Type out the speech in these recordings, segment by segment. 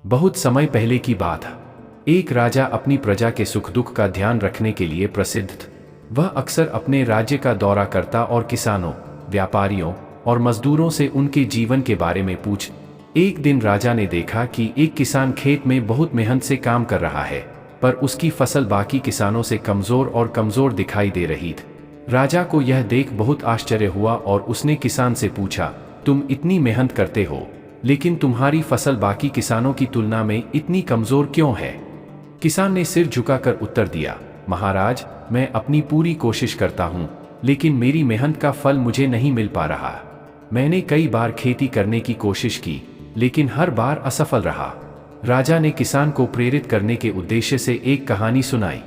बहुत समय पहले की बात है। एक राजा अपनी प्रजा के सुख दुख का ध्यान रखने के लिए प्रसिद्ध था। वह अक्सर अपने राज्य का दौरा करता और किसानों, व्यापारियों और मजदूरों से उनके जीवन के बारे में पूछ। एक दिन राजा ने देखा कि एक किसान खेत में बहुत मेहनत से काम कर रहा है, पर उसकी फसल बाकी किसानों से कमजोर और कमजोर दिखाई दे रही थी। राजा को यह देख बहुत आश्चर्य हुआ और उसने किसान से पूछा, तुम इतनी मेहनत करते हो, लेकिन तुम्हारी फसल बाकी किसानों की तुलना में इतनी कमजोर क्यों है? किसान ने सिर झुकाकर उत्तर दिया, महाराज, मैं अपनी पूरी कोशिश करता हूँ, लेकिन मेरी मेहनत का फल मुझे नहीं मिल पा रहा। मैंने कई बार खेती करने की कोशिश की, लेकिन हर बार असफल रहा। राजा ने किसान को प्रेरित करने के उद्देश्य से एक कहानी सुनाई।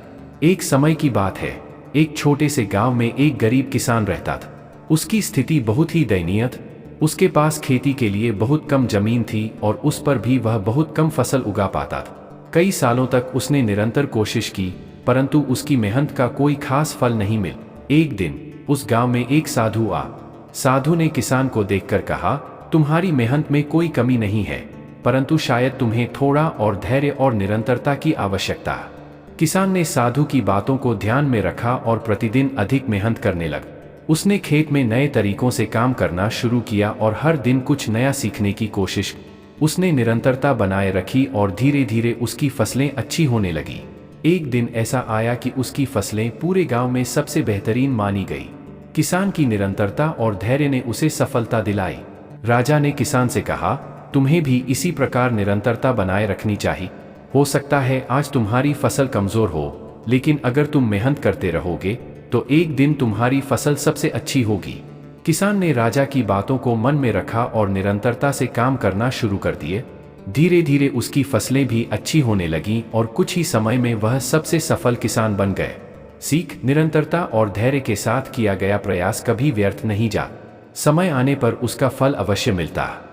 एक समय की बात है, एक छोटे से गांव में एक गरीब किसान रहता था। उसकी स्थिति बहुत ही दयनीय थी। उसके पास खेती के लिए बहुत कम जमीन थी और उस पर भी वह बहुत कम फसल उगा पाता था। कई सालों तक उसने निरंतर कोशिश की, परंतु उसकी मेहनत का कोई खास फल नहीं मिला। एक दिन उस गांव में एक साधु आ। साधु ने किसान को देखकर कहा, तुम्हारी मेहनत में कोई कमी नहीं है, परंतु शायद तुम्हें थोड़ा और धैर्य और निरंतरता की आवश्यकता है। किसान ने साधु की बातों को ध्यान में रखा और प्रतिदिन अधिक मेहनत करने लगा। उसने खेत में नए तरीकों से काम करना शुरू किया और हर दिन कुछ नया सीखने की कोशिश की। उसने निरंतरता बनाए रखी और धीरे धीरे उसकी फसलें अच्छी होने लगी। एक दिन ऐसा आया कि उसकी फसलें पूरे गांव में सबसे बेहतरीन मानी गई। किसान की निरंतरता और धैर्य ने उसे सफलता दिलाई। राजा ने किसान से कहा, तुम्हें भी इसी प्रकार निरंतरता बनाए रखनी चाहिए। हो सकता है आज तुम्हारी फसल कमजोर हो, लेकिन अगर तुम मेहनत करते रहोगे तो एक दिन तुम्हारी फसल सबसे अच्छी होगी। किसान ने राजा की बातों को मन में रखा और निरंतरता से काम करना शुरू कर दिए। धीरे धीरे उसकी फसलें भी अच्छी होने लगीं और कुछ ही समय में वह सबसे सफल किसान बन गए। सीख, निरंतरता और धैर्य के साथ किया गया प्रयास कभी व्यर्थ नहीं जा। समय आने पर उसका फल अवश्य मिलता है।